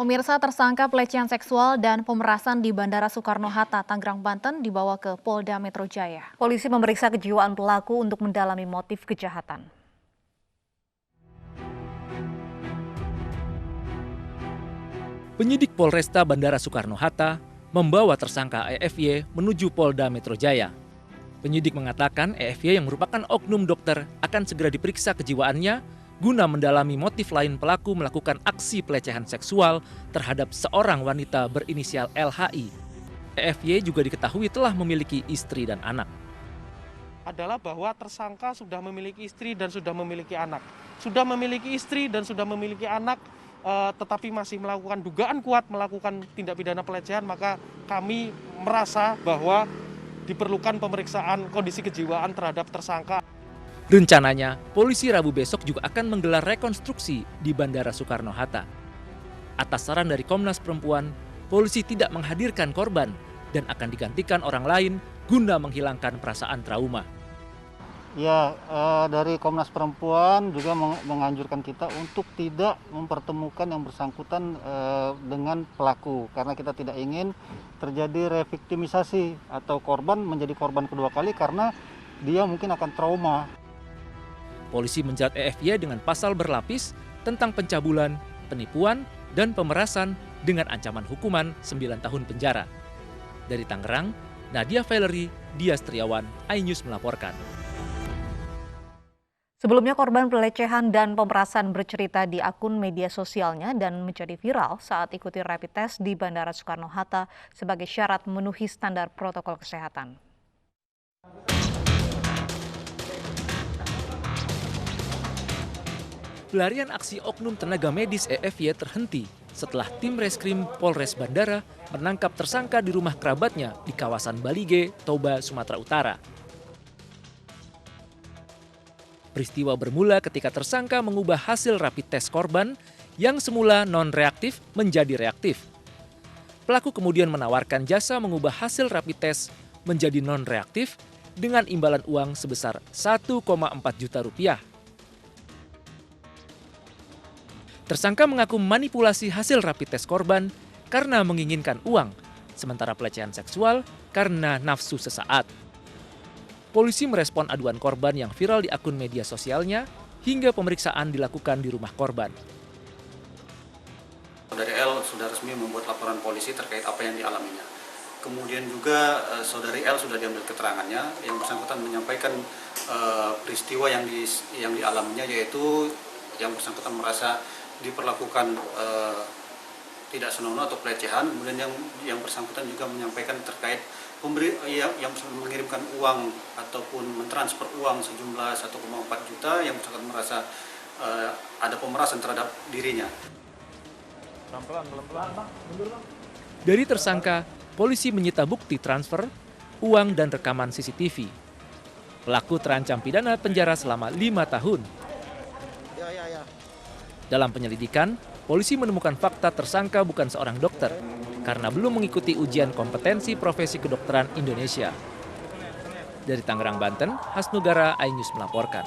Pemirsa, tersangka pelecehan seksual dan pemerasan di Bandara Soekarno-Hatta, Tangerang, Banten dibawa ke Polda Metro Jaya. Polisi memeriksa kejiwaan pelaku untuk mendalami motif kejahatan. Penyidik Polresta Bandara Soekarno-Hatta membawa tersangka EFY menuju Polda Metro Jaya. Penyidik mengatakan EFY yang merupakan oknum dokter akan segera diperiksa kejiwaannya guna mendalami motif lain pelaku melakukan aksi pelecehan seksual terhadap seorang wanita berinisial LHI. EFY juga diketahui telah memiliki istri dan anak. Adalah bahwa tersangka sudah memiliki istri dan sudah memiliki anak. Sudah memiliki istri dan sudah memiliki anak, tetapi masih melakukan dugaan kuat melakukan tindak pidana pelecehan, maka kami merasa bahwa diperlukan pemeriksaan kondisi kejiwaan terhadap tersangka. Rencananya, polisi Rabu besok juga akan menggelar rekonstruksi di Bandara Soekarno-Hatta. Atas saran dari Komnas Perempuan, polisi tidak menghadirkan korban dan akan digantikan orang lain guna menghilangkan perasaan trauma. Ya, dari Komnas Perempuan juga menganjurkan kita untuk tidak mempertemukan yang bersangkutan dengan pelaku, karena kita tidak ingin terjadi reviktimisasi atau korban menjadi korban kedua kali karena dia mungkin akan trauma. Polisi menjerat EFY dengan pasal berlapis tentang pencabulan, penipuan, dan pemerasan dengan ancaman hukuman 9 tahun penjara. Dari Tangerang, Nadia Valerie, Dias Triawan, iNews melaporkan. Sebelumnya korban pelecehan dan pemerasan bercerita di akun media sosialnya dan menjadi viral saat ikuti rapid test di Bandara Soekarno-Hatta sebagai syarat memenuhi standar protokol kesehatan. Pelarian aksi oknum tenaga medis EFY terhenti setelah tim reskrim Polres Bandara menangkap tersangka di rumah kerabatnya di kawasan Balige, Toba, Sumatera Utara. Peristiwa bermula ketika tersangka mengubah hasil rapid test korban yang semula non-reaktif menjadi reaktif. Pelaku kemudian menawarkan jasa mengubah hasil rapid test menjadi non-reaktif dengan imbalan uang sebesar 1,4 juta rupiah. Tersangka mengaku manipulasi hasil rapid test korban karena menginginkan uang, sementara pelecehan seksual karena nafsu sesaat. Polisi merespon aduan korban yang viral di akun media sosialnya hingga pemeriksaan dilakukan di rumah korban. Saudari L sudah resmi membuat laporan polisi terkait apa yang dialaminya. Kemudian juga saudari L sudah diambil keterangannya, yang bersangkutan menyampaikan peristiwa yang dialaminya, yaitu yang bersangkutan merasa diperlakukan tidak senonoh atau pelecehan. Kemudian yang bersangkutan juga menyampaikan terkait yang mengirimkan uang ataupun mentransfer uang sejumlah 1,4 juta yang bersangkutan merasa ada pemerasan terhadap dirinya. Dari tersangka, polisi menyita bukti transfer, uang dan rekaman CCTV. Pelaku terancam pidana penjara selama 5 tahun. Dalam penyelidikan, polisi menemukan fakta tersangka bukan seorang dokter karena belum mengikuti ujian kompetensi profesi kedokteran Indonesia. Dari Tangerang, Banten, Hasnugara, iNews melaporkan.